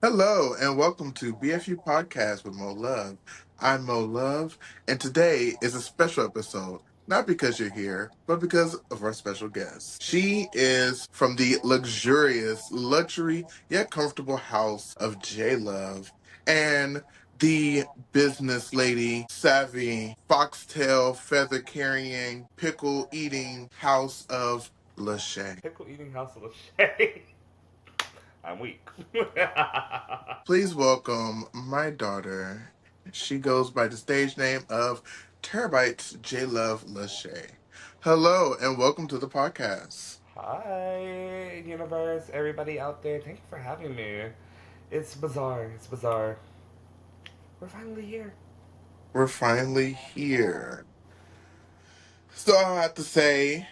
Hello and welcome to BFU Podcast with Mo Love. I'm Mo Love, and today is a special episode, not because you're here, but because of our special guest. She is from the luxurious, luxury, yet comfortable house of J Love and the business lady, savvy, foxtail, feather carrying, pickle eating house of Lachey. Pickle eating house of Lachey. I'm weak. Please welcome my daughter. She goes by the stage name of Terabytes J Love Lachey. Hello and welcome to the podcast. Hi, universe, everybody out there. Thank you for having me. It's bizarre. It's bizarre. We're finally here. We're finally here. So I have to say,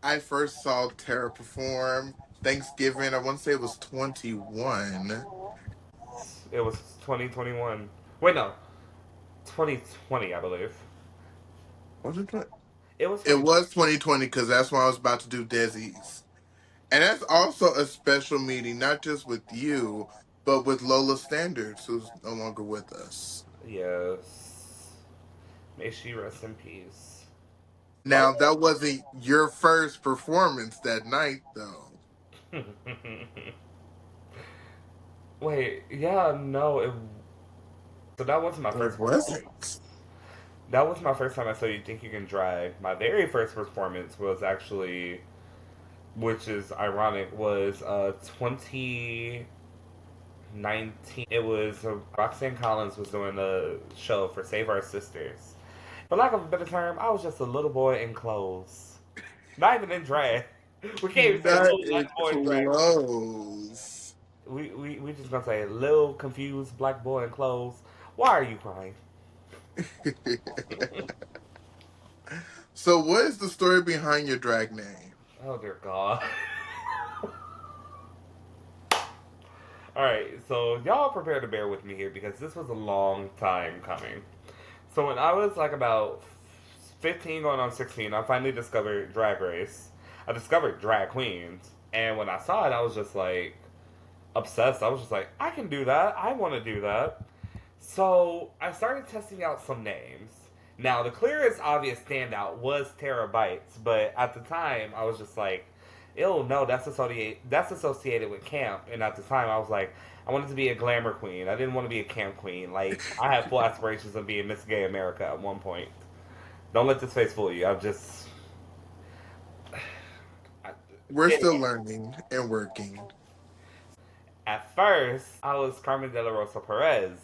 I first saw Tara perform Thanksgiving. I want to say it was 21. It was 2021. Wait, no. 2020, I believe. Was it? It was It 2020. was 2020 because that's when I was about to do Desi's. And that's also a special meeting, not just with you, but with Lola Standards, who's no longer with us. Yes. May she rest in peace. Now, that wasn't your first performance that night, though. Wait, yeah, no. So that wasn't my Or first was performance. it? That was my first time I saw You Think You Can Drive. My very first performance was actually, which is ironic, was 2019. It was Roxanne Collins was doing a show for Save Our Sisters. For lack of a better term, I was just a little boy in clothes. Not even in drag. We can't even say That little is black boy in drag. close. We just gonna say little confused black boy in clothes. Why are you crying? So, what is the story behind your drag name? Oh dear God. Alright, so y'all prepare to bear with me here because this was a long time coming. So when I was like about 15 going on 16, I finally discovered Drag Race. I discovered drag queens. And when I saw it, I was just like obsessed. I was just like, I can do that. I want to do that. So I started testing out some names. Now, the clearest obvious standout was Terabytes, but at the time, I was just like, ew, no, that's associated with camp. And at the time, I was like, I wanted to be a glamour queen. I didn't want to be a camp queen. Like, I had full aspirations of being Miss Gay America at one point. Don't let this face fool you. I've just. I, We're it, still learning and working. at first, I was Carmen De La Rosa Perez.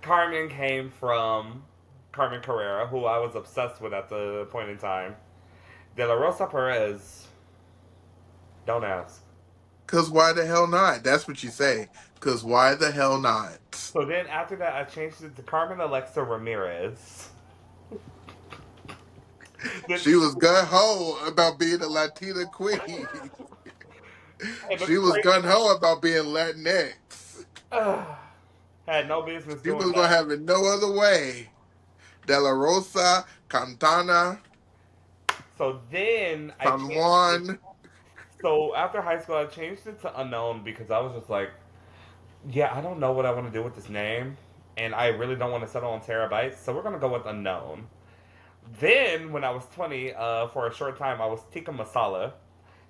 Carmen came from Carmen Carrera, who I was obsessed with at the point in time. De La Rosa Perez, don't ask. Because why the hell not? That's what you say. Because why the hell not? So then after that, I changed it to Carmen Alexa Ramirez. Then, She was gun ho about being a Latina queen. and the She was crazy gun ho about being Latinx. uh, had no business She doing was gonna that. have it no other way. De La Rosa, Cantana, So then I San changed it. Juan. So after high school, I changed it to Unknown because I was just like, yeah, I don't know what I want to do with this name. And I really don't want to settle on terabytes. So we're going to go with Unknown. Then, when I was 20, for a short time, I was Tikka Masala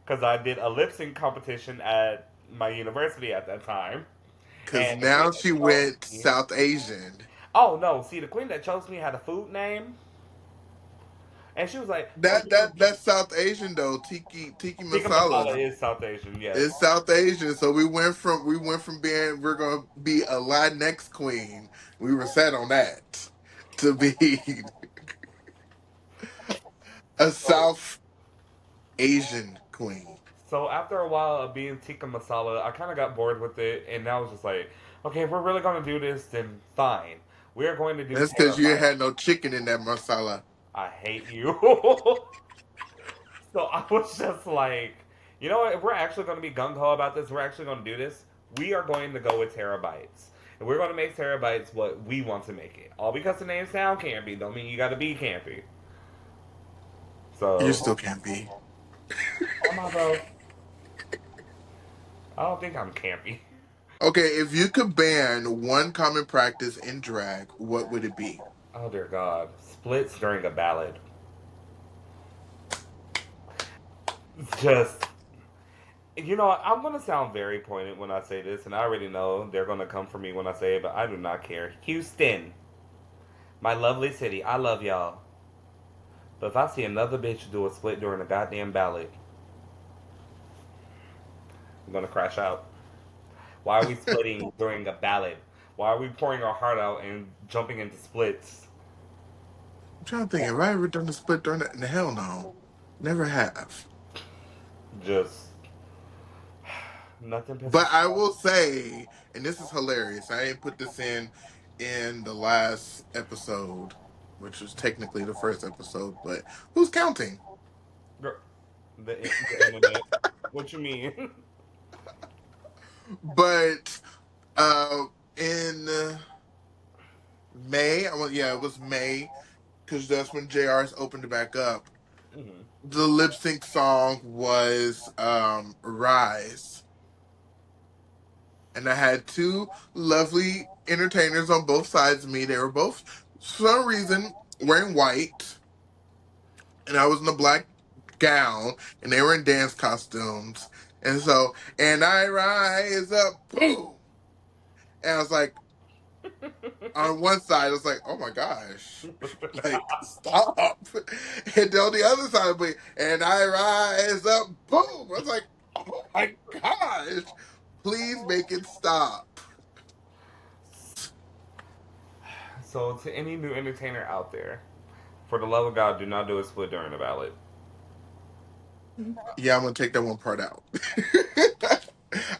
because I did a lip sync competition at my university at that time. Cause And the queen now that she chose went me. South Asian. Oh, no. See, the queen that chose me had a food name. And she was like, oh, That you can that that's South Asian though. Tiki Tikka Masala masala. is South Asian, yes. It's South Asian. So we went from being we're gonna be a Latinx queen. We were set on that to be a So, South Asian queen. so after a while of being Tikka Masala, I kind of got bored with it. And now I was just like, okay, if we're really going to do this, then fine. We're going to do That's because you Terabyte. had no chicken in that masala. I hate you. So I was just like, you know what? If we're actually going to be gung ho about this, we're actually going to do this. We are going to go with terabytes, and we're going to make terabytes what we want to make it. All because the name sound campy don't mean you got to be campy. You So, still can't be. oh my bro. I don't think I'm campy. Okay, if you could ban one common practice in drag, what would it be? Oh dear God, splits during a ballad. Just I'm gonna sound very pointed when I say this, and I already know they're gonna come for me when I say it, but I do not care. Houston, my lovely city, I love y'all. But if I see another bitch do a split during a goddamn ballad, I'm gonna crash out. Why are we splitting during a ballad? Why are we pouring our heart out and jumping into splits? I'm trying to think. Have I ever done a split during that? Hell no. Never have. Just nothing pisses But me I off. will say, and this is hilarious. I didn't put this in the last episode, which was technically the first episode, but who's counting? Girl, the internet. What you mean? But uh in May, yeah, it was May because that's when JR's opened it back up. Hmm. The lip sync song was Rise. And I had two lovely entertainers on both sides of me. They were both, for some reason, wearing white, and I was in a black gown, and they were in dance costumes. And so, and I rise up, boom! And I was like, on one side, I was like, oh my gosh, like, stop. And then on the other side of me, and I rise up, boom! I was like, oh my gosh, please make it stop. So, to any new entertainer out there, for the love of God, do not do a split during a ballad. Yeah, I'm gonna take that one part out.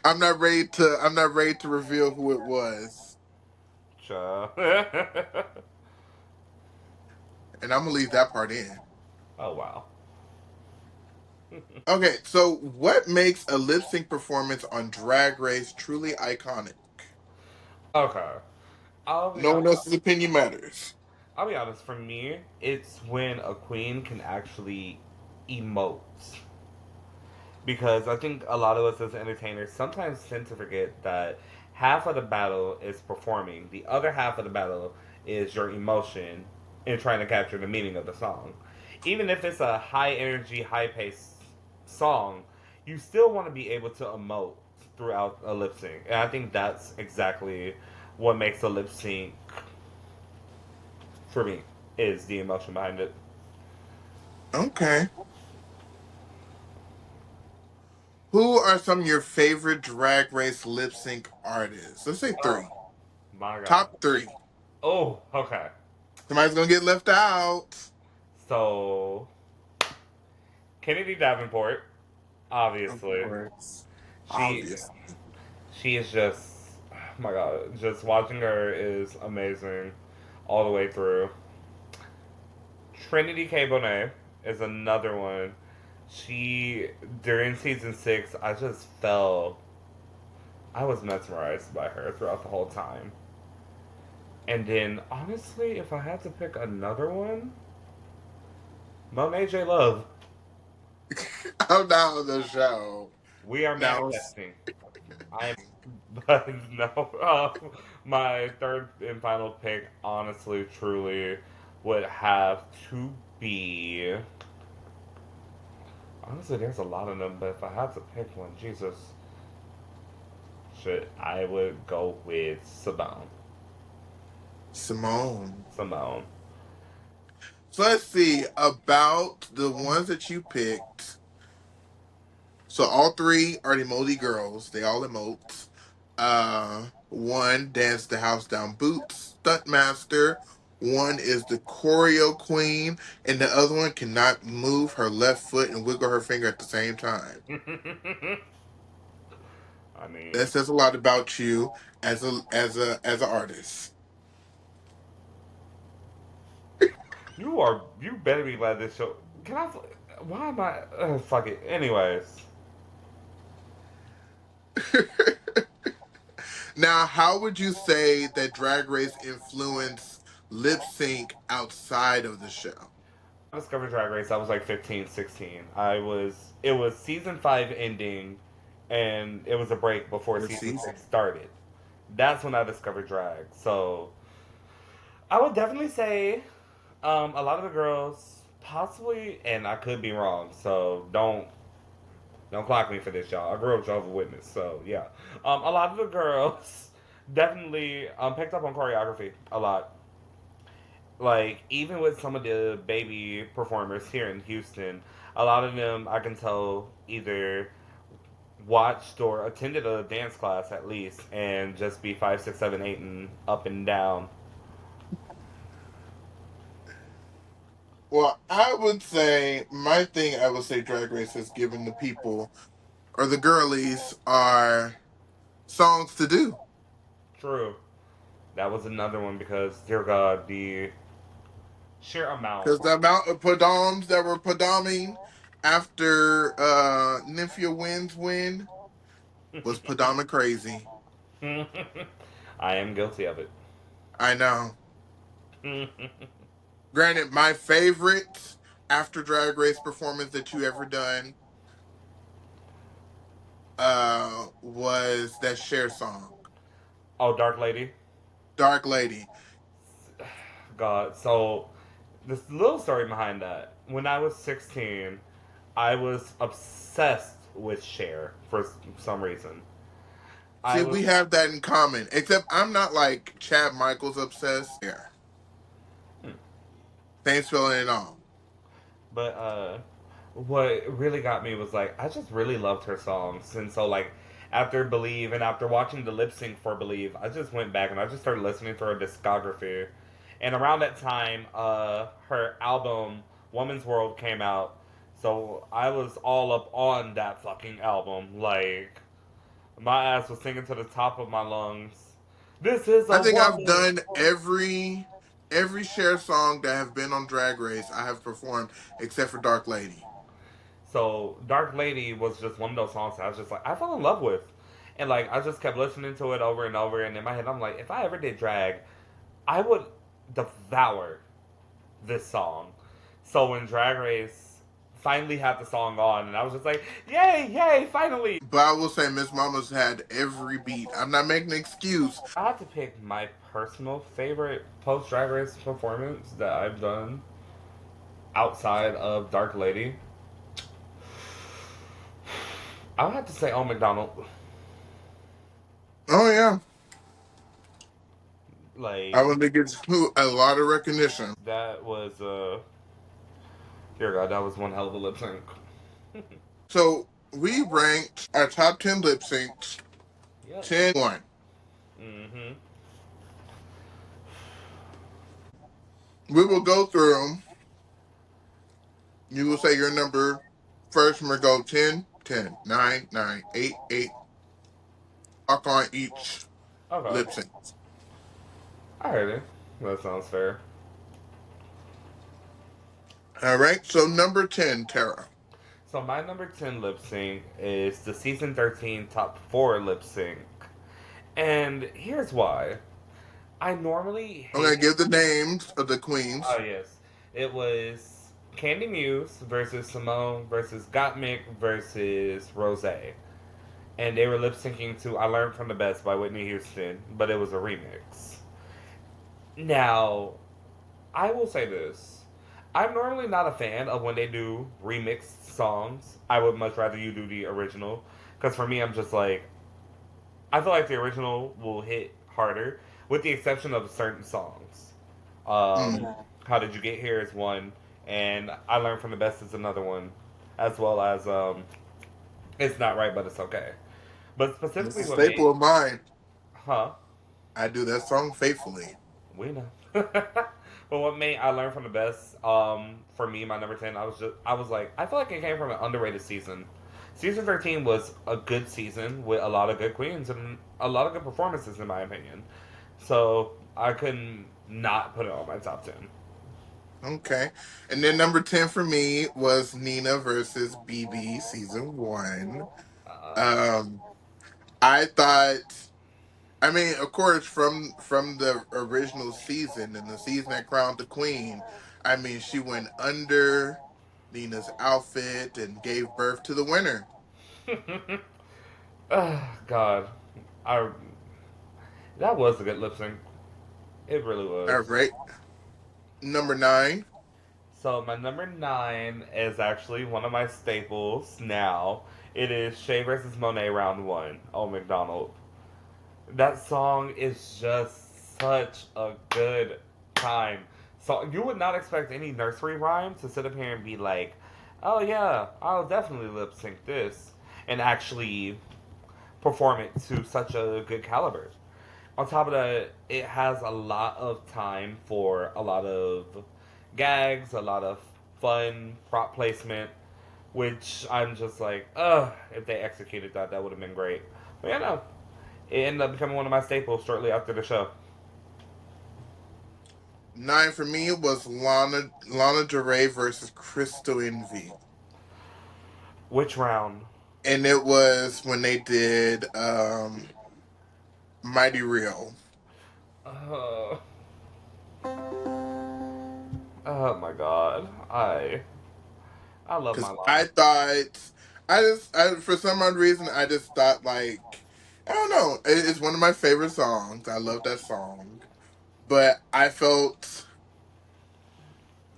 I'm not ready to reveal who it was. Cha. And I'm gonna leave that part in. Oh wow. Okay, so what makes a lip sync performance on Drag Race truly iconic? Okay. I'll be No one else's opinion matters. I'll be honest. For me, it's when a queen can actually emote. Because I think a lot of us as entertainers sometimes tend to forget that half of the battle is performing, the other half of the battle is your emotion in trying to capture the meaning of the song. Even if it's a high energy, high paced song, you still want to be able to emote throughout a lip sync. And I think that's exactly what makes a lip sync for me is the emotion behind it. Okay. Who are some of your favorite Drag Race lip sync artists? Let's say Oh three. my god. Top three. Oh, okay. Somebody's gonna get left out. So Kennedy Davenport, Of obviously. course. She Obvious. she is just oh my god, just watching her is amazing all the way through. Trinity K. Bonet is another one. She during season 6, I just felt I was mesmerized by her throughout the whole time. And then honestly, if I had to pick another one, Monet J Love. I'm now on the show. We are Now, manifesting. I am but no, my third and final pick, honestly, truly, would have to be. Honestly, there's a lot of them, but if I had to pick one, Jesus, shit, I would go with Simone. Simone. Simone. So let's see about the ones that you picked. So all three are the emoji girls. They all emote. One dance the house down boots, stunt master. One is the choreo queen, and the other one cannot move her left foot and wiggle her finger at the same time. I mean, That says a lot about you as an artist. you better be glad this show. Can I? Why am I? Fuck it. Anyways, Now, how would you say that Drag Race influenced lip sync outside of the show? I discovered Drag Race. I was like 15, 16. It was season 5 ending, and it was a break before This season season. 6 started. That's when I discovered drag. So I would definitely say a lot of the girls, possibly, and I could be wrong, so don't clock me for this, y'all. I grew up Jehovah's Witness, so yeah. A lot of the girls definitely picked up on choreography a lot. Like even with some of the baby performers here in Houston, a lot of them I can tell either watched or attended a dance class at least, and just be 5, 6, 7, 8, and up and down. Well, I would say my thing. I would say Drag Race has given the people or the girlies are songs to do. True, that was another one because dear God, the sheer amount. Because the amount of padoms that were padoming after Nymphia Wins win was padama crazy. I am guilty of it. I know. Granted, my favorite after Drag Race performance that you ever done was that Cher song, Oh, Dark Lady. Dark Lady. God. So, this little story behind that. When I was 16, I was obsessed with Cher for some reason. I See, was, we have that in common. Except I'm not like Chad Michaels obsessed. Yeah. hmm. Same spelling and all. But what really got me was like I just really loved her songs, and so like after Believe and after watching the lip sync for Believe, I just went back and I just started listening to her discography. And around that time, her album Woman's World came out, so I was all up on that fucking album. Like my ass was singing to the top of my lungs. This is I a think I've woman. done every Cher song that have been on Drag Race. I have performed except for Dark Lady. So Dark Lady was just one of those songs that I was just like I fell in love with, and like I just kept listening to it over and over. And in my head, I'm like, if I ever did drag, I would devour this song. So when Drag Race finally had the song on, and I was just like, yay, yay, finally! But I will say Miss Mama's had every beat. I'm not making an excuse. I had to pick my personal favorite post Drag Race performance that I've done outside of Dark Lady. I would have to say, Oh McDonald. Oh yeah, Like I want to get a lot of recognition. that was dear God, that was one hell of a lip sync. So we ranked our top 10 lip syncs Yep. 10-1. Mm-hmm. We will go through them. You will say your number first. We'll go 10, 10, 9, 9, 8, 8. Talk on each Okay. lip sync. I heard it. That sounds fair. All right. So number 10, Tara. So my number 10 lip sync is the season 13 top 4 lip sync. And here's why. I normally I'm going to hate. give the names of the queens. Oh, yes. It was Candy Muse versus Simone versus Gottmik versus Rose. And they were lip syncing to I Learned from the Best by Whitney Houston, but it was a remix. Now, I will say this. I'm normally not a fan of when they do remixed songs. I would much rather you do the original. Because for me, I'm just like, I feel like the original will hit harder, with the exception of certain songs. Mm. How Did You Get Here is one, and I Learned from the Best is another one, as well as It's Not Right, But It's Okay. But It's a specifically what made. staple of mine. Huh? I do that song faithfully. We know. But what made I Learned from the Best, for me, my number 10, I was like, I feel like it came from an underrated season. Season 13 was a good season with a lot of good queens and a lot of good performances, in my opinion. So I couldn't not put it on my top 10. Okay. And then number 10 for me was Nina versus BB season 1. Uh, Um, I thought, I mean, of course, from the original season and the season that crowned the queen, I mean, she went under Nina's outfit and gave birth to the winner. God, I that was a good lip sync. It really All was. right. Number 9. So my number 9 is actually one of my staples now. It is Shay versus Monet round one. Oh, McDonald. That song is just such a good time. So you would not expect any nursery rhyme to sit up here and be like, "Oh yeah, I'll definitely lip sync this," and actually perform it to such a good caliber. On top of that, it has a lot of time for a lot of gags, a lot of fun prop placement, which I'm just like, if they executed that, that would have been great. But yeah, no, it ended up becoming one of my staples shortly after the show. 9 for me was Lana Del Rey versus Crystal Envy. Which round? And it was when they did Mighty Real. Uh, oh my god, I love my Because Lana. I thought, for some odd reason, I just thought, like, I don't know. It's one of my favorite songs. I love that song. But I felt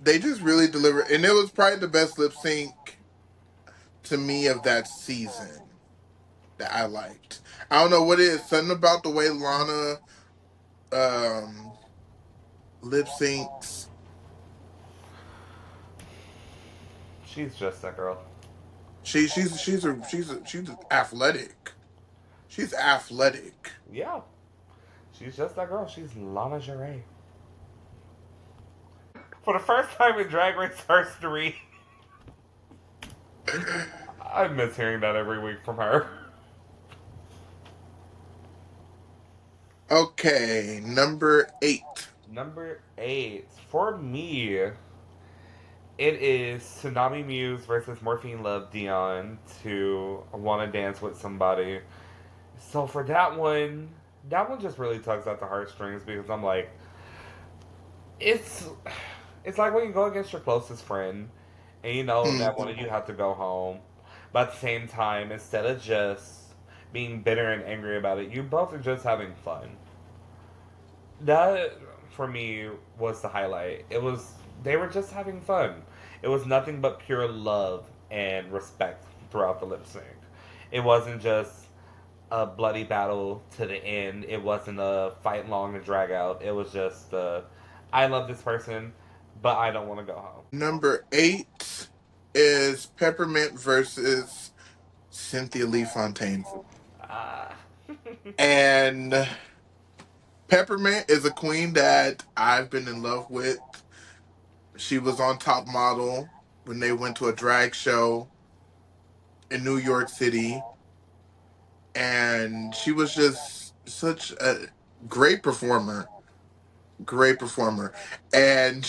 they just really delivered. And it was probably the best lip sync to me of that season that I liked. I don't know what it is. Something about the way Lana um, lip syncs. She's just that girl. She's athletic. She's athletic. Yeah, she's just that girl. She's Lana Del. For the first time in Drag Race history, I miss hearing that every week from her. Okay, number 8. Number 8. For me, it is Tsunami Muse versus Morphine Love Dion to Wanna Dance with Somebody. So for that one just really tugs at the heartstrings because I'm like, it's it's like when you go against your closest friend and you know that one of you have to go home. But at the same time, instead of just being bitter and angry about it, you both are just having fun. That for me was the highlight. It was they were just having fun. It was nothing but pure love and respect throughout the lip sync. It wasn't just a bloody battle to the end. It wasn't a fight long and drag out. It was just I love this person, but I don't want to go home. Number 8 is Peppermint versus Cynthia Lee Fontaine. Ah. And Peppermint is a queen that I've been in love with. She was on Top Model when they went to a drag show in New York City. And she was just such a great performer. Great performer. And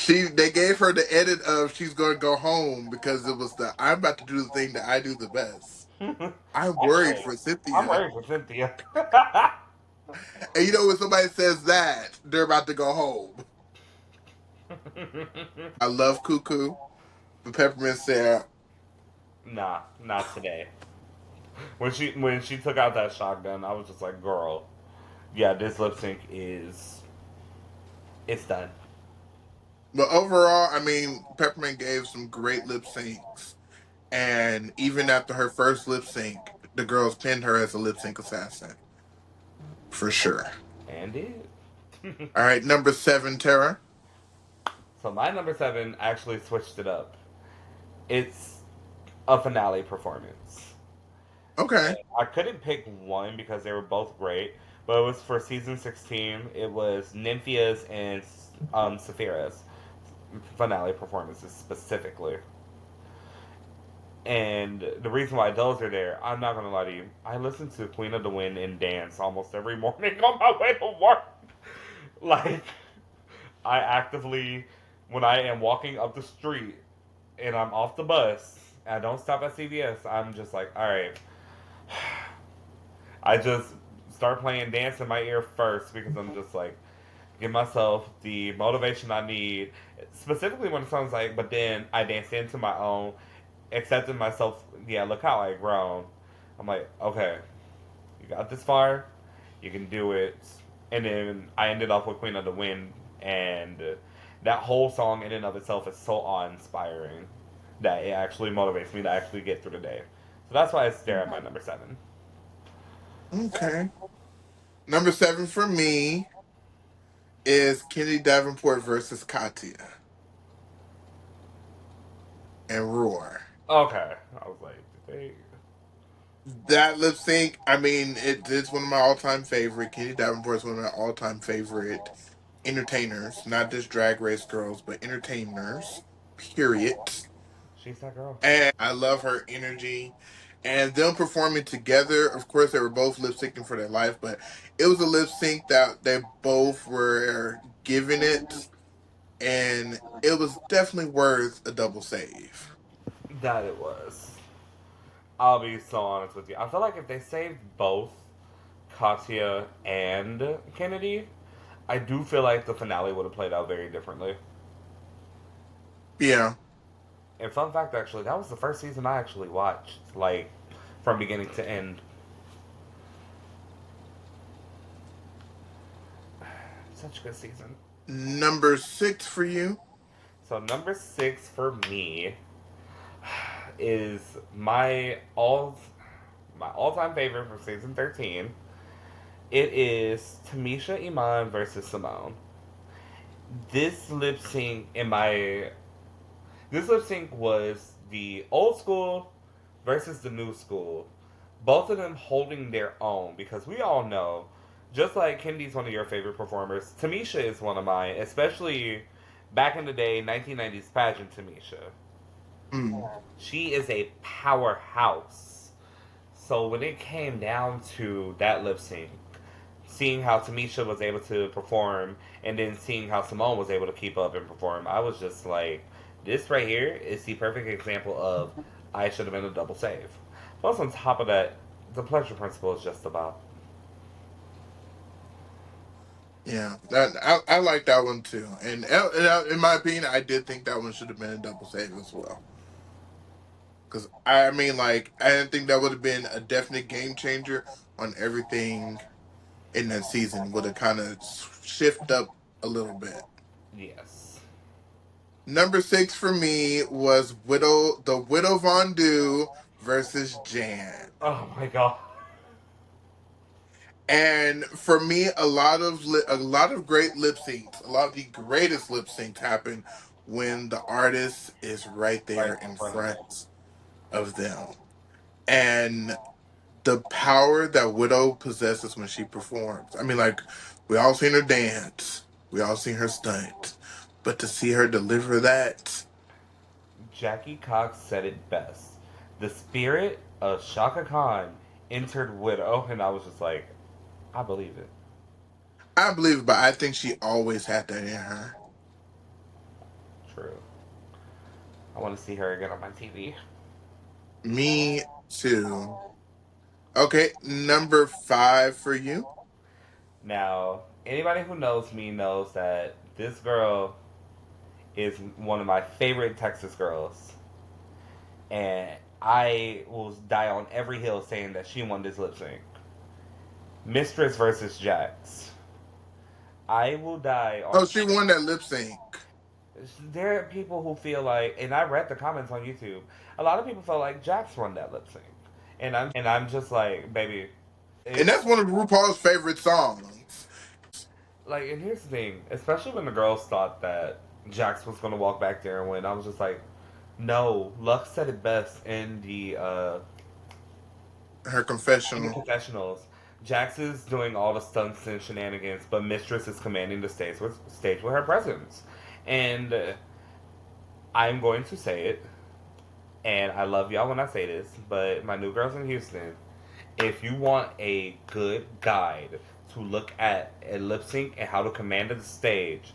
they gave her the edit of she's going to go home because it was the I'm about to do the thing that I do the best. I'm worried Actually, for I'm Cynthia. worried for Cynthia. And you know when somebody says that, they're about to go home. I love Cuckoo, but Peppermint said, Nah, not today. When she took out that shotgun, I was just like, girl, yeah, this lip sync is it's done. but overall, I mean, Peppermint gave some great lip syncs. And even after her first lip sync, the girls pinned her as a lip sync assassin. For sure. And it. All right, number 7, Tara. So my number 7 actually switched it up. It's a finale performance. Okay. And I couldn't pick one because they were both great, but it was for season 16. It was Nymphia's and Saphira's finale performances specifically. And the reason why those are there, I'm not gonna lie to you. I listen to Queen of the Wind and dance almost every morning on my way to work. Like, I actively, when I am walking up the street and I'm off the bus, and I don't stop at CVS, I'm just like, all right. I just start playing dance in my ear first because I'm just like, give myself the motivation I need. Specifically when it sounds like, but then I dance into my own. accepting myself. Yeah, look how I grown. I'm like, okay, you got this far, you can do it. And then I ended up with Queen of the Wind, and that whole song in and of itself is so awe-inspiring that it actually motivates me to actually get through the day. So that's why it's there at my number 7. Okay. Number 7 for me is Kenny Davenport versus Katya and Roar. Okay, I was like, they. That lip sync, I mean, it's one of my all time favorite. Kenny Davenport is one of my all time favorite entertainers, not just drag race girls, but entertainers. Period. She's that girl. And I love her energy. And them performing together, of course, they were both lip syncing for their life, but it was a lip sync that they both were giving it, and it was definitely worth a double save. That it was. I'll be so honest with you. I feel like if they saved both Katya and Kennedy, I do feel like the finale would have played out very differently. Yeah. And fun fact, actually, that was the first season I actually watched, like, from beginning to end. Such a good season. Number 6 for you. So number 6 for me is my all time favorite from season 13. It is Tamisha Iman versus Simone. This lip sync in my This lip sync was the old school versus the new school. Both of them holding their own because we all know, just like Kennedy's one of your favorite performers, Tamisha is one of mine, especially back in the day, 1990s pageant Tamisha. Mm. She is a powerhouse. So when it came down to that lip sync, seeing how Tamisha was able to perform and then seeing how Simone was able to keep up and perform, I was just like, this right here is the perfect example of I should have been a double save. Plus, on top of that, the pleasure principle is just about. Yeah, that I like that one too, and in my opinion, I did think that one should have been a double save as well. Because I mean, like, I didn't think that would have been a definite game changer on everything in that season. Would have kind of shifted up a little bit. Yes. Number 6 for me was the Widow Von Du versus Jan. Oh my god. And for me, a lot of great lip syncs, a lot of the greatest lip syncs happen when the artist is right Right there in in front of them. front of them. And the power that Widow possesses when she performs. I mean, like, we all seen her dance, we all seen her stunt, but to see her deliver that, Jackie Cox said it best. The spirit of Shaka Khan entered Widow, and I was just like, I believe it. I believe it, but I think she always had that in her. True. I want to see her again on my TV. Me too. Okay, number 5 for you. Now, anybody who knows me knows that this girl is one of my favorite Texas girls. And I will die on every hill saying that she won this lip sync. Mistress versus Jax. I will die Oh, on. she won that lip sync. There are people who feel like, and I read the comments on YouTube. A lot of people felt like Jax won that lip sync, and I'm just like, baby, And it, that's one of RuPaul's favorite songs. like, and here's the thing, especially when the girls thought that Jax was gonna walk back there and win, I was just like, no. Lux said it best Her in the confessional. confessionals. Jax is doing all the stunts and shenanigans, but Mistress is commanding the stage with her presence. And I'm going to say it, and I love y'all when I say this, but my new girls in Houston, if you want a good guide to look at a lip sync and how to command the stage,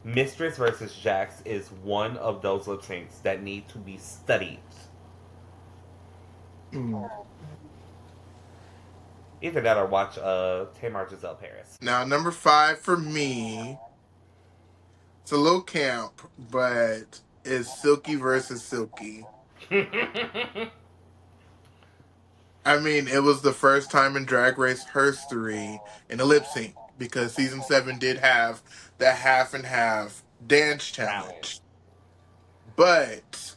Mistress versus Jax is one of those lip syncs that need to be studied. Mm. Either that or watch Tamar Giselle Paris. Now, number 5 for me, it's a little camp, but it's Silky versus Silky. I mean, it was the first time in Drag Race history in a lip sync because season 7 did have the half and half dance Challenge. challenge. But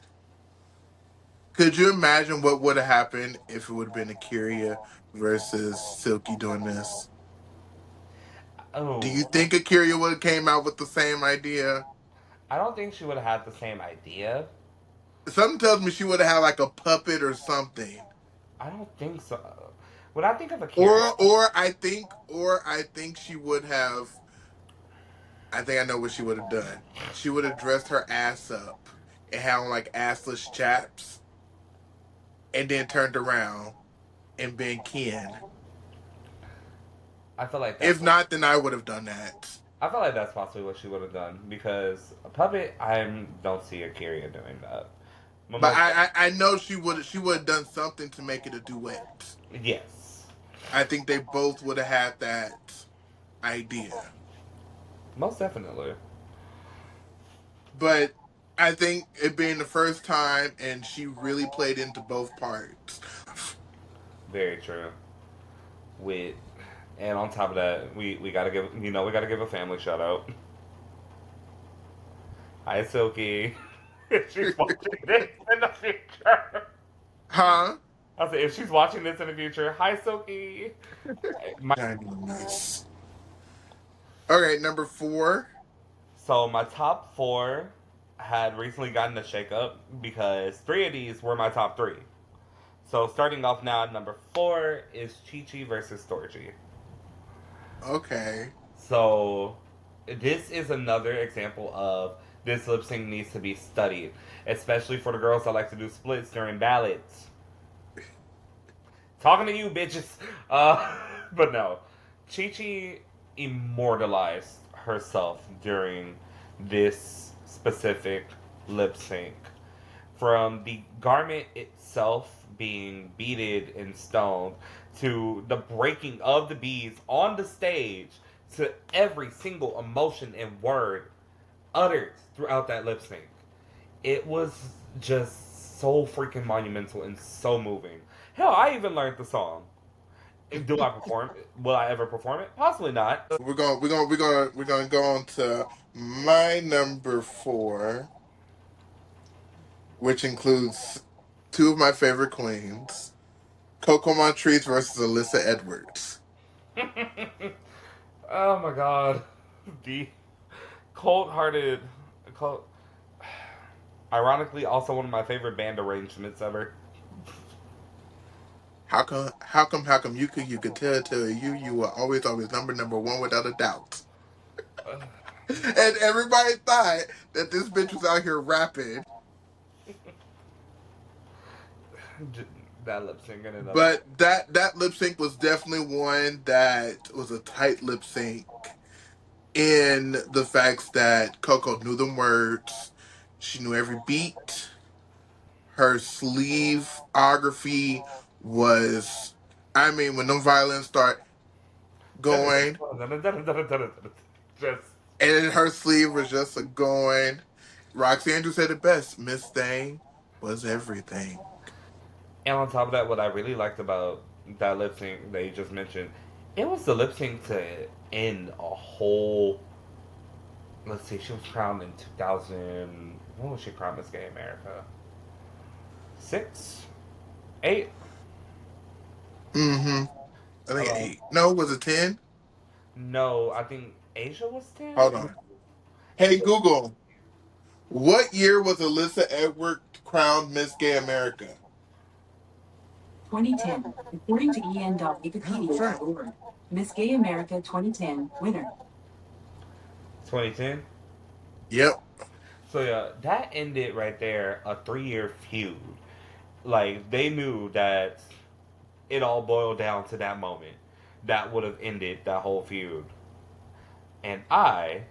could you imagine what would have happened if it would have been Akira versus Silky doing this? Do you Oh, think Akira would have came out with the same idea? I don't think she would have had the same idea. Something tells me she would have had like a puppet or something. I don't think so. When I think of Akira, Or I think she would have. I think I know what she would have done. She would have dressed her ass up and had on like assless chaps, and then turned around and been Ken. I feel like that's If what not, then I would have done that. I feel like that's possibly what she would have done because a puppet, I don't see Akira doing that. But But most I know she would have done something to make it a duet. yes, I think they both would have had that idea. most definitely. But I think it being the first time and she really played into both parts. Very true. With and on top of that, we gotta give we gotta give a family shout out. Hi Silky. If she's watching this in the future. Huh? I said if she's watching this in the future, hi Silky. My, Nice. Okay, number 4. so my top four had recently gotten a shakeup because three of these were my top three. So starting off now, number four is Chi Chi versus Storgy. Okay. So this is another example of this lip sync needs to be studied, especially for the girls that like to do splits during ballads. Talking to you, bitches. But no, Chi Chi immortalized herself during this specific lip sync. From the garment itself being beaded and stoned to the breaking of the beads on the stage to every single emotion and word uttered throughout that lip sync. It was just so freaking monumental and so moving. Hell, I even learned the song. Do I perform it? Will I ever perform it? Possibly not. We're gonna go on to my number 4, which includes two of my favorite queens, Coco Montrese versus Alyssa Edwards. Oh my god. The cold hearted. Cold, ironically, also one of my favorite band arrangements ever. How come you could tell you were always number 1 without a doubt. And everybody thought that this bitch was out here rapping. That lip sync in and of But that lip sync was definitely one that was a tight lip sync in the facts that Coco knew them words. She knew every beat. Her sleeveography was, I mean, when them violins start going, just and her sleeve was just a going. Roxy Andrews said it best. Miss Thing was everything. and on top of that, what I really liked about that lip sync that you just mentioned, it was the lip sync to end a whole. Let's see, she was crowned in 2000. When was she crowned Miss Gay America? 6, 8. Mm-hmm. I think Um, 8. No, was it 10? no, I think Asia was 10. Hold on. Hey Google, what year was Alyssa Edwards crowned Miss Gay America? 2010, according to Oh, that's right. en.wikipedia.org. Miss Gay America 2010 winner. 2010. Yep. So yeah, that ended right there a 3-year feud. Like they knew that it all boiled down to that moment. That would have ended that whole feud. And I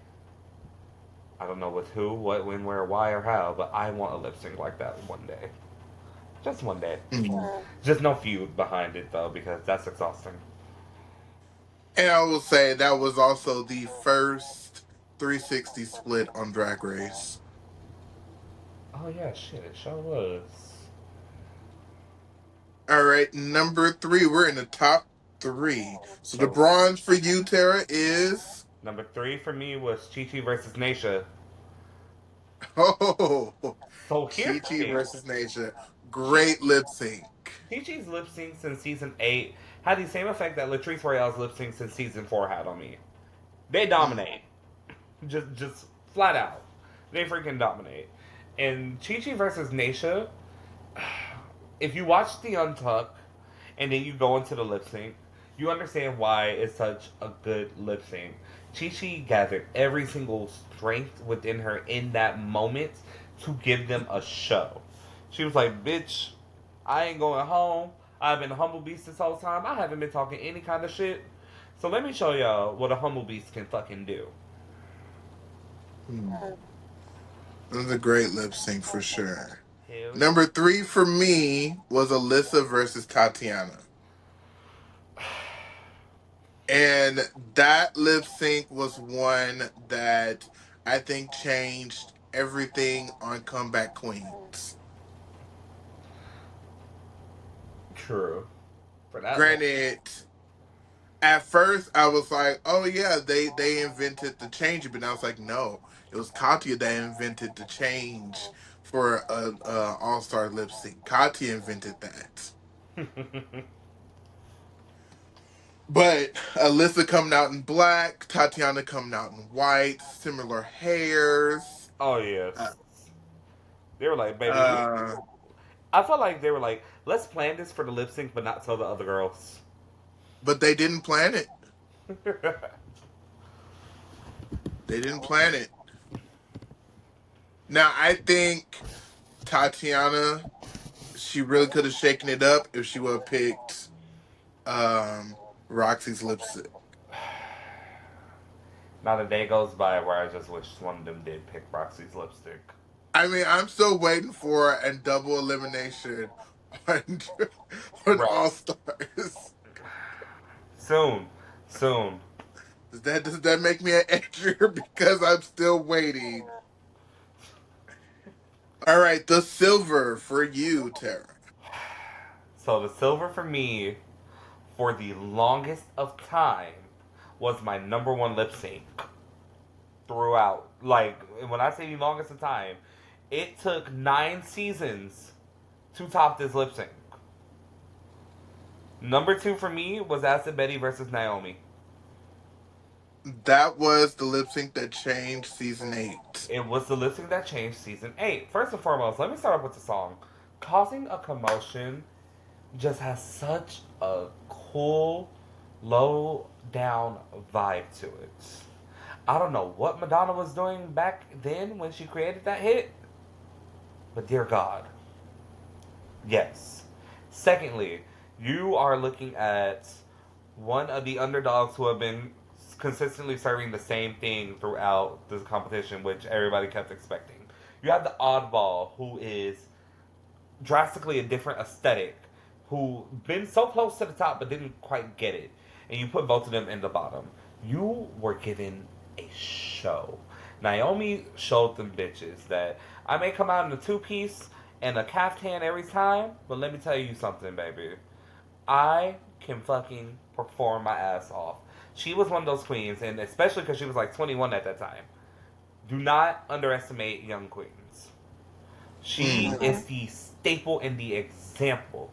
don't know with who, what, when, where, why, or how, but I want a lip sync like that one day. Just one day. Mhm. Just no feud behind it though, because that's exhausting. And I will say that was also the first 360 split on Drag Race. Oh yeah, shit, it sure was. All right, number three. We're in the top three. So the So bronze for you, Tara, is number three for me was Chi Chi versus Naisha. oh So here's Chi the Chi thing. versus Nature. Chi Great lip sync. Chi-Chi's lip syncs in season 8 had the same effect that Latrice Royale's lip syncs in season 4 had on me. They Mm. dominate. Just flat out. They freaking dominate. And Chi-Chi versus Naisha, if you watch the Untuck and then you go into the lip sync, you understand why it's such a good lip sync. Chi gathered every single strength within her in that moment to give them a show. She was like, bitch, I ain't going home. I've been a humble beast this whole time. I haven't been talking any kind of shit. So let me show y'all what a humble beast can fucking do. Mm. It was a great lip sync for sure. Hell yeah. Number three for me was Alyssa versus Tatiana. And that lip sync was one that I think changed everything on Comeback Queens. True. For that long. Granted, at first I was like, oh yeah, they invented the change, but I was like, no, it was Katya that invented the change for a all star lip sync. Katya invented that. But Alyssa coming out in black, Tatiana coming out in white, similar hairs. Oh, yes. Uh, They were like, baby, uh, I felt like they were like, let's plan this for the lip sync, but not tell the other girls. but they didn't plan it. They didn't plan it. Now I think Tatiana, she really could have shaken it up if she would have picked Roxy's lipstick. Not a day goes by where I just wish one of them did pick Roxy's lipstick. I mean, I'm still waiting for a double elimination on, on Bro. All Stars. Soon. Soon. Does that make me an extra because I'm still waiting? All right, the silver for you, Tara. So the silver for me, for the longest of time, was my number one lip sync throughout. Like, when I say the longest of time, it took 9 seasons to top this lip sync. Number two for me was Acid Betty versus Naomi. That was the lip sync that changed season 8. It was the lip sync that changed season 8. First and foremost, let me start off with the song. Causing a Commotion just has such a cool, low down vibe to it. I don't know what Madonna was doing back then when she created that hit, but dear God, yes. Secondly, you are looking at one of the underdogs who have been consistently serving the same thing throughout this competition, which everybody kept expecting. You have the oddball who is drastically a different aesthetic, who been so close to the top but didn't quite get it, and you put both of them in the bottom. You were given a show. Naomi showed them bitches that I may come out in a two-piece and a caftan every time, but let me tell you something, baby. I can fucking perform my ass off. She was one of those queens, and especially because she was like 21 at that time. Do not underestimate young queens. She Mm. is the staple and the example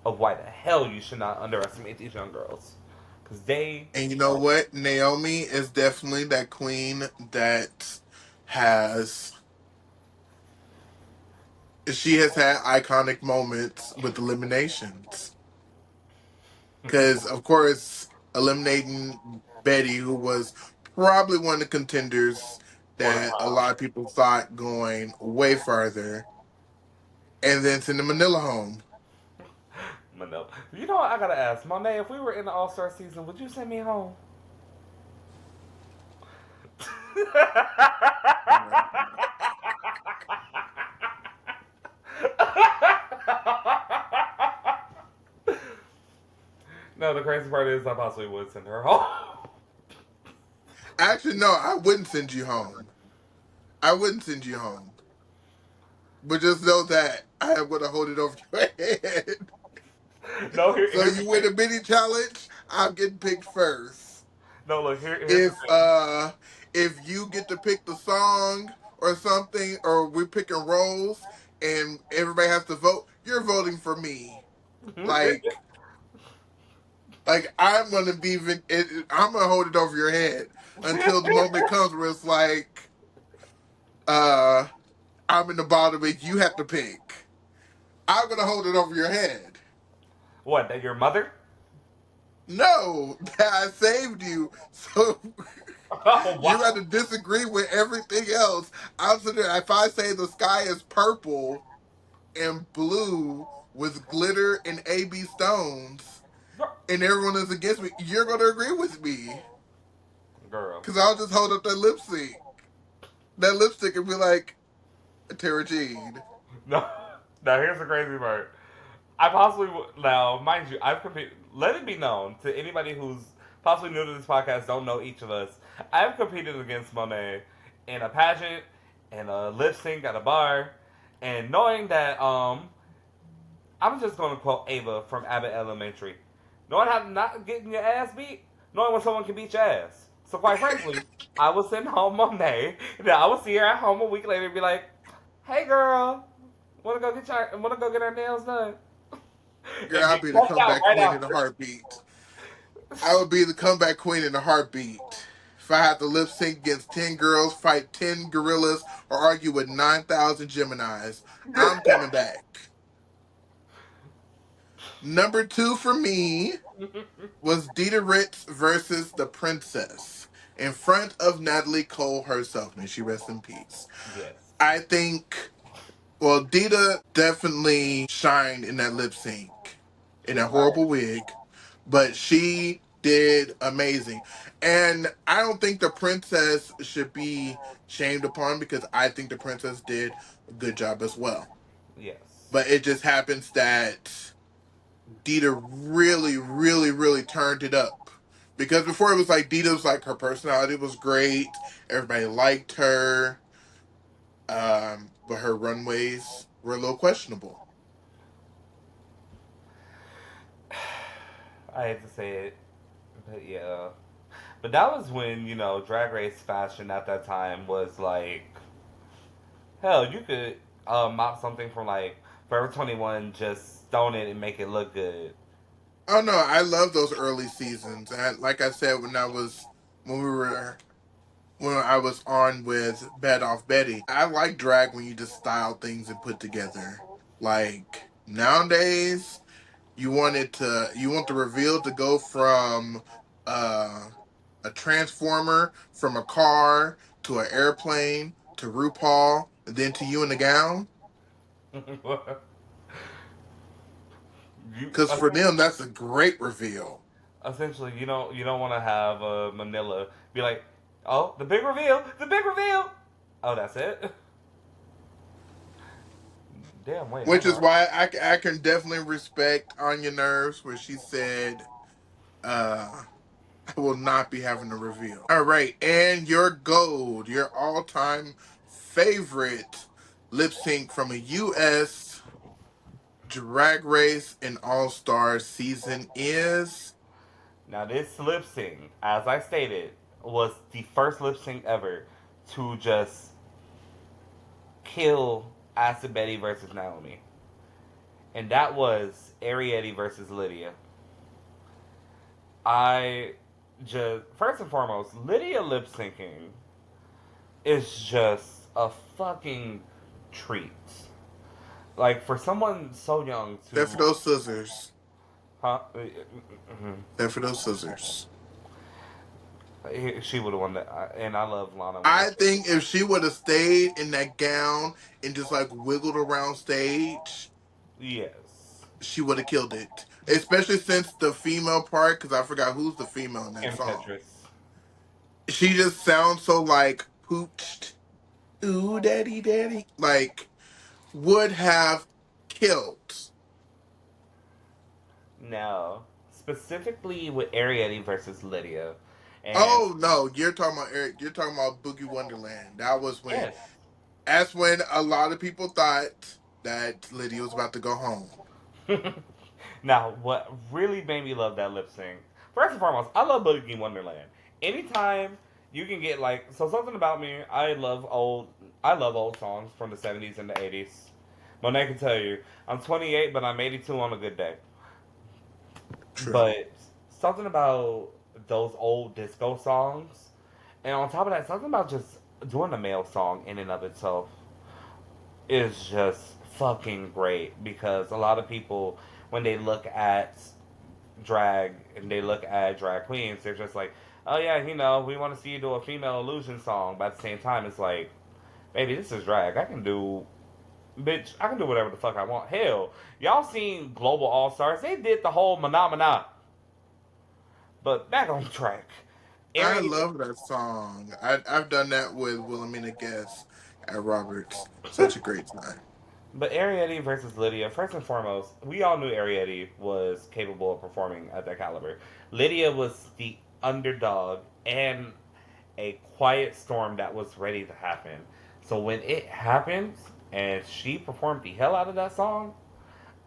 of why the hell you should not underestimate these young girls. Because they. And you know what? Naomi is definitely that queen that has she has had iconic moments with eliminations. Because of course, eliminating Betty, who was probably one of the contenders For the that a lot of people thought going way farther, and then sending Manila home. Manila. You know what? I gotta ask. Monet, if we were in the All Star season, would you send me home? No, the crazy part is I possibly would send her home. Actually, no, I wouldn't send you home. I wouldn't send you home. But just know that I would have hold it over your head. No, So here's the you win thing. a mini challenge, I'm getting picked first. No, look, here's the If thing. you get to pick the song or something, or we're picking roles and everybody has to vote, you're voting for me. Like I'm gonna I'm gonna hold it over your head until the moment comes where it's like, uh, I'm in the bottom and you have to pick. I'm gonna hold it over your head. What? That your mother? No, I saved you, so Oh you got wow, to disagree with everything else. I'm sitting there, if I say the sky is purple and blue with glitter and AB stones, and everyone is against me, you're gonna agree with me girl. because I'll just hold up that lipstick, and be like, Tara Jean. No. Now here's the crazy part. I possibly now, mind you, I've competed. Let it be known to anybody who's possibly new to this podcast, don't know each of us. I've competed against Monet in a pageant, and a lip sync at a bar, and knowing that I'm just going to quote Ava from Abbott Elementary. Knowing how to not getting your ass beat, knowing when someone can beat your ass. So quite frankly, I would send home Monet, and then I would see her at home a week later and be like, "Hey girl, wanna go get our nails done?" Girl, And I'll get be the cussed out comeback right queen in a after. heartbeat. I would be the comeback queen in a heartbeat. If I had to lip sync against 10 girls, fight 10 gorillas, or argue with 9,000 Geminis, I'm coming back. Number two for me was Dita Ritz versus the Princess in front of Natalie Cole herself. May she rest in peace. Yes. I think, well, Dita definitely shined in that lip sync in that Right. horrible wig, but she did amazing. And I don't think the princess should be shamed upon because I think the princess did a good job as well. Yes. But it just happens that Dita really, really, really turned it up. Because before it was like Dita was like her personality was great, everybody liked her, but her runways were a little questionable. I hate to say it, but yeah. But that was when, Drag Race fashion at that time was like, hell, you could mop something from like Forever 21, just stone it and make it look good. Oh no, I love those early seasons. And like I said, when we were when I was on with Bed Off Betty, I like drag when you just style things and put together. Like nowadays, you want the reveal to go from uh, a transformer, from a car to an airplane to RuPaul, and then to you in the gown. you Because for them, that's a great reveal. essentially you don't want to have Manila be like, oh, the big reveal. Oh, that's it. Damn, wait, Which hold is on. why I can definitely respect Anya Nerves, where she said, I will not be having a reveal. All right, and your gold, your all time favorite lip sync from a U.S. Drag Race and All Star season is. Now this lip sync, as I stated, was the first lip sync ever to just kill Acid Betty versus Naomi, and that was Ariete versus Lydia. I just first and foremost, Lydia lip syncing is just a fucking treat. Like for someone so young There to, for those scissors. huh? There for those scissors. She would have won that, and I love Lana when I I say think if she would have stayed in that gown and just like wiggled around stage, yes, she would have killed it. Especially since the female part, because I forgot who's the female in that and song. Petrus. She just sounds so like pooched. Ooh, daddy, daddy. Like, would have killed. Now, specifically with Ariete versus Lydia, and Oh no, you're talking about Eric. You're talking about Boogie Wonderland. That was when. yes, That's when a lot of people thought that Lydia was about to go home. Now, what really made me love that lip sync? First and foremost, I love Boogie Wonderland. Anytime you can get like something about me, I love old songs from the 70s and the 80s. Monet can tell you, I'm 28, but I'm 82 on a good day. True. But something about those old disco songs, and on top of that, something about just doing a male song in and of itself is just fucking great because a lot of people, when they look at drag and they look at drag queens, they're just like, oh yeah, we want to see you do a female illusion song. But at the same time, it's like, baby, this is drag. I can do whatever the fuck I want. Hell, y'all seen Global All Stars? They did the whole Mana. But back on track. I Ariel, love that song. I've done that with Wilhelmina Guest at Roberts. Such a great time. but Arietti versus Lydia, first and foremost, we all knew Arietti was capable of performing at that caliber. Lydia was the underdog and a quiet storm that was ready to happen. So when it happened and she performed the hell out of that song,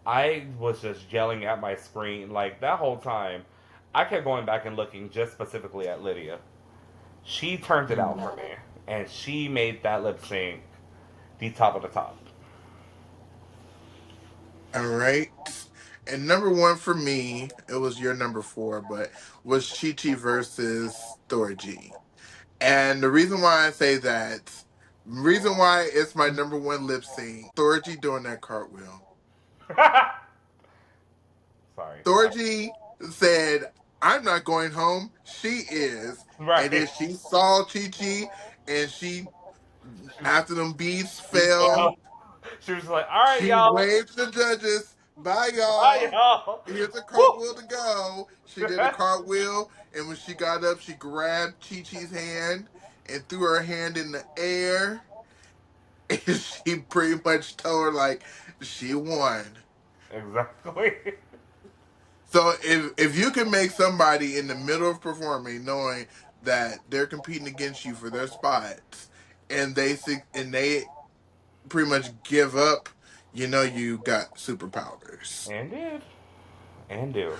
I was just yelling at my screen like that whole time. I kept going back and looking just specifically at Lydia. She turned it out for me, and she made that lip sync the top of the top. All right. And number one for me, it was your number four, but was Chi Chi versus Thorgy. And the reason why I say that, reason why it's my number one lip sync, Thorgy doing that cartwheel. Sorry. Thorgy said, I'm not going home. She is. And then Right. she saw Chi Chi and she, She, after them beats she fell, fell. She was like, all right, she y'all. waved to the judges. Bye, Bye, y'all. y'all. Here's a Woo! cartwheel to go. She did a cartwheel, and when she got up, she grabbed Chi Chi's hand and threw her hand in the air. And she pretty much told her, like, she won. Exactly. So if you can make somebody in the middle of performing, knowing that they're competing against you for their spots, and they pretty much give up, you got superpowers. And did. And do.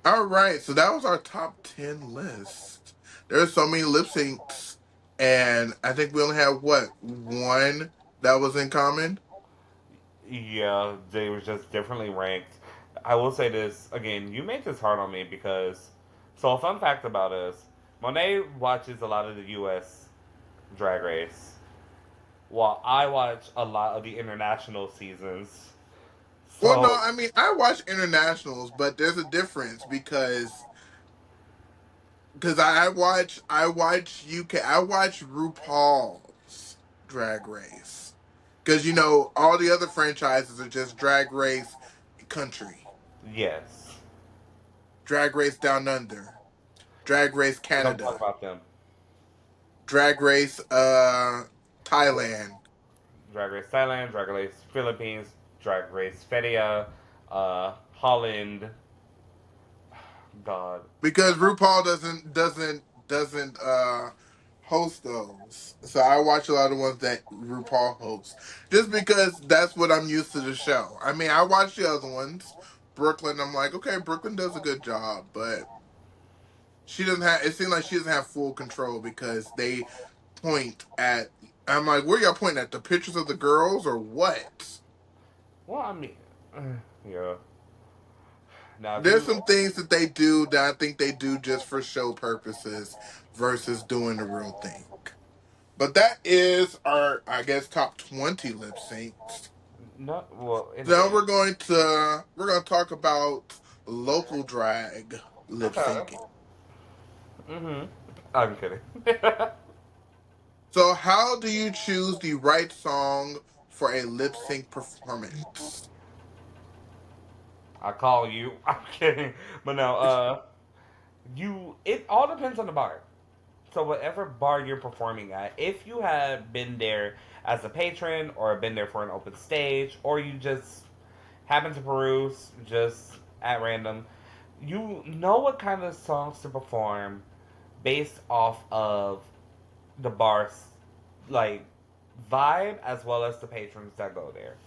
All right, so that was our top 10 list. There's so many lip syncs, and I think we only have what, one that was in common? Yeah, they were just differently ranked. I will say this again. You made this hard on me because. So a fun fact about us: Monet watches a lot of the U.S. Drag Race, while I watch a lot of the international seasons. Well, no, So I mean, I watch internationals, but there's a difference because I watch UK, I watch RuPaul's Drag Race. Because, all the other franchises are just Drag Race Country, yes, Drag Race Down Under, Drag Race don't talk Canada, about them. Drag Race Thailand. Drag Race Thailand, Drag Race Philippines, Drag Race Fedia, Holland. God, Because RuPaul doesn't host those. So I watch a lot of ones that RuPaul hosts. Just because that's what I'm used to the show. I mean, I watch the other ones. Brooklyn, I'm like, okay, Brooklyn does a good job, but she doesn't have it seems like she doesn't have full control because they point at I'm like, where y'all pointing at? The pictures of the girls or what? well, I mean, yeah. Now if There's you some things that they do that I think they do just for show purposes versus doing the real thing. But that is our, I guess, top 20 lip syncs. no, well, Now anyway, we're gonna talk about local drag lip okay. syncing. I'm kidding. So how do you choose the right song for a lip sync performance? I call you. I'm kidding, but no. You. It all depends on the bar. So whatever bar you're performing at, if you have been there as a patron or been there for an open stage, or you just happen to peruse just at random, you know what kind of songs to perform based off of the bar's like vibe as well as the patrons that go there.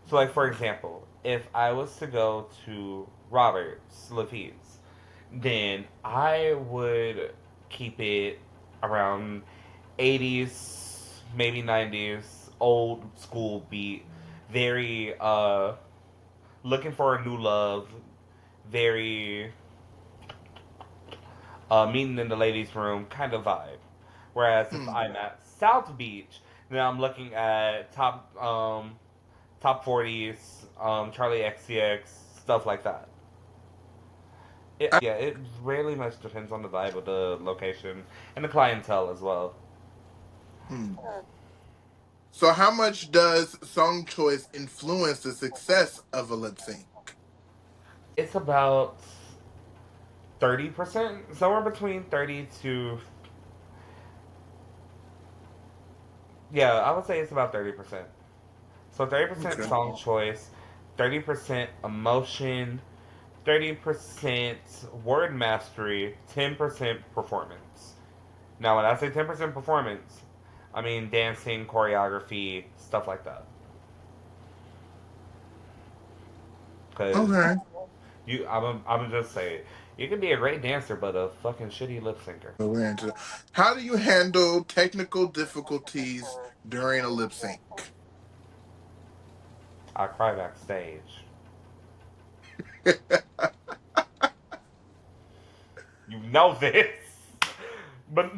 So, like, for example, if I was to go to Robert's Lafitte, then I would keep it around 80s, maybe 90s, old school beat. Very, looking for a new love. Very, meeting in the ladies' room kind of vibe. Whereas if Hmm. I'm at South Beach, then I'm looking at top 40s, Charlie XCX, stuff like that. Yeah, it really much depends on the vibe of the location and the clientele as well. Hmm. So, how much does song choice influence the success of a lip sync? It's about 30%, somewhere between 30 to, yeah, I would say it's about 30%. So 30% Okay. song choice, 30% emotion, 30% word mastery, 10% performance. Now, when I say 10% performance, I mean dancing, choreography, stuff like that. Because Okay. I'm just saying, you can be a great dancer, but a fucking shitty lip syncer. So we're into. How do you handle technical difficulties during a lip sync? I cry backstage. You know this, but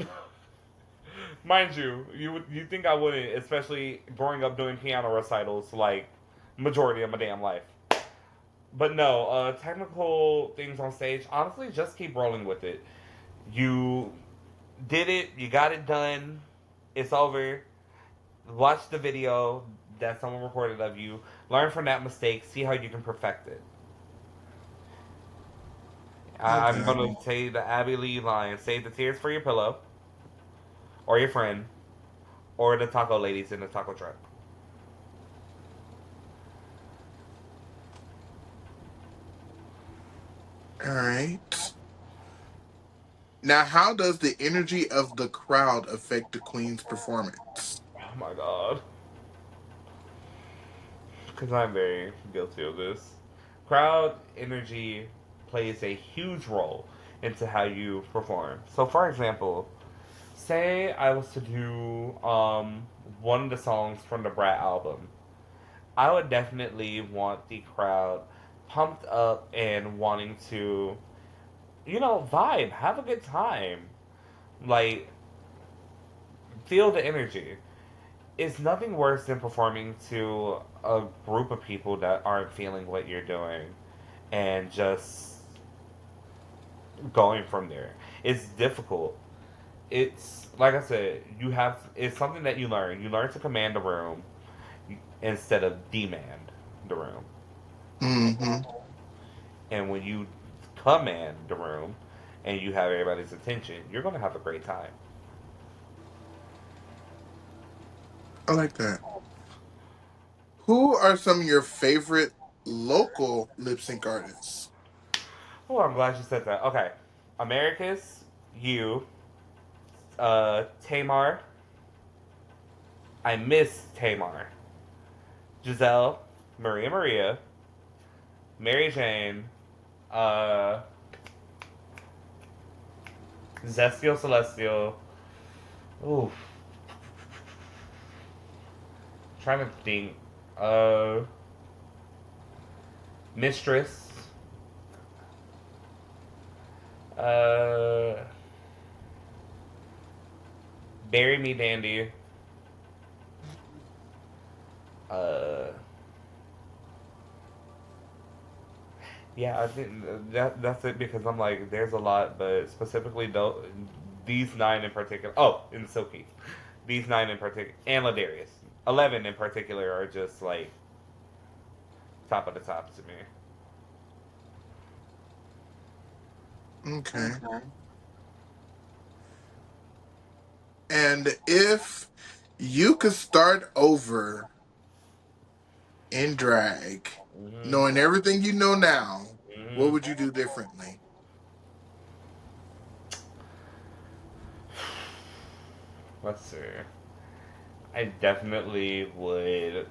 mind you, you think I wouldn't, especially growing up doing piano recitals like majority of my damn life. But no, technical things on stage. Honestly, just keep rolling with it. You did it. You got it done. It's over. Watch the video that someone recorded of you. Learn from that mistake. See how you can perfect it. I'm Okay. gonna say the Abby Lee line: "Save the tears for your pillow, or your friend, or the taco ladies in the taco truck." All right. Now, how does the energy of the crowd affect the queen's performance? Oh my god. Because I'm very guilty of this. Crowd energy plays a huge role into how you perform. So, for example, say I was to do one of the songs from the Brat album, I would definitely want the crowd pumped up and wanting to, vibe, have a good time, like feel the energy. It's nothing worse than performing to a group of people that aren't feeling what you're doing and just going from there. It's difficult. It's like I said, it's something that you learn. You learn to command the room instead of demand the room. Mm-hmm. And when you command the room and you have everybody's attention, you're going to have a great time. I like that. Who are some of your favorite local lip sync artists? Oh, I'm glad you said that. Okay. Americas, you, Tamar. I miss Tamar. Giselle, Maria, Mary Jane, uh, Zestial Celestial. Ooh, trying to think. Uh, Mistress. Uh, Bury Me Dandy. Uh, yeah, I think that's it because I'm like, there's a lot, but specifically though, these nine in particular. Oh, in Silky, these nine in particular, and Ladarius, 11 in particular are just like top of the top to me. Okay. And if you could start over in drag, Hmm. knowing everything you know now, what Hmm. would you do differently? Let's see. I definitely would.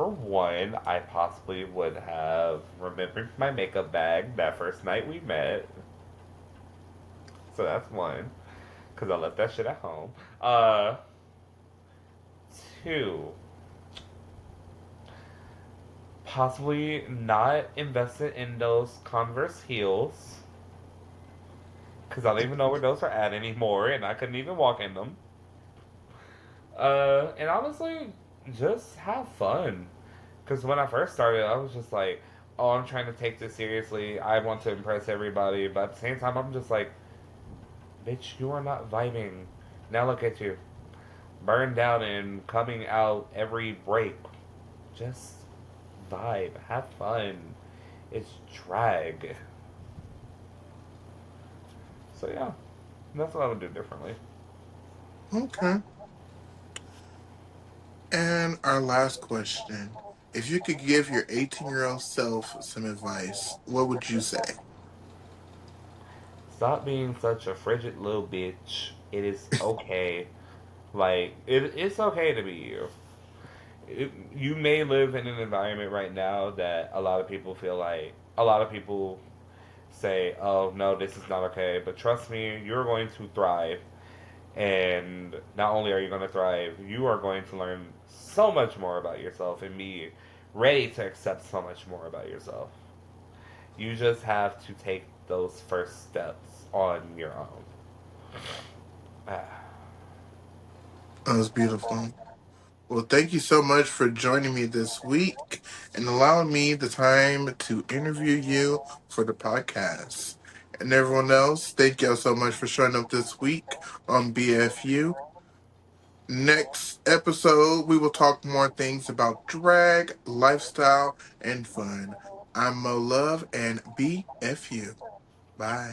for one, I possibly would have remembered my makeup bag that first night we met. So that's one. Because I left that shit at home. Two, possibly not invested in those Converse heels. Because I don't even know where those are at anymore, and I couldn't even walk in them. And honestly, just have fun. Because when I first started, I was just like, oh, I'm trying to take this seriously. I want to impress everybody. But at the same time, I'm just like, bitch, you are not vibing. Now look at you. Burned out and coming out every break. Just vibe. Have fun. It's drag. So yeah, that's what I would do differently. Okay. And our last question. If you could give your 18-year-old self some advice, what would you say? Stop being such a frigid little bitch. It is okay. Like, it's okay to be you. You may live in an environment right now that a lot of people feel like, a lot of people say, oh, no, this is not okay. But trust me, you're going to thrive. And not only are you going to thrive, you are going to learn so much more about yourself and be ready to accept so much more about yourself. You just have to take those first steps on your own. That was beautiful. Well, thank you so much for joining me this week and allowing me the time to interview you for the podcast. And everyone else, thank y'all so much for showing up this week on BFU. Next episode, we will talk more things about drag, lifestyle, and fun. I'm Mo Love and BFU. Bye.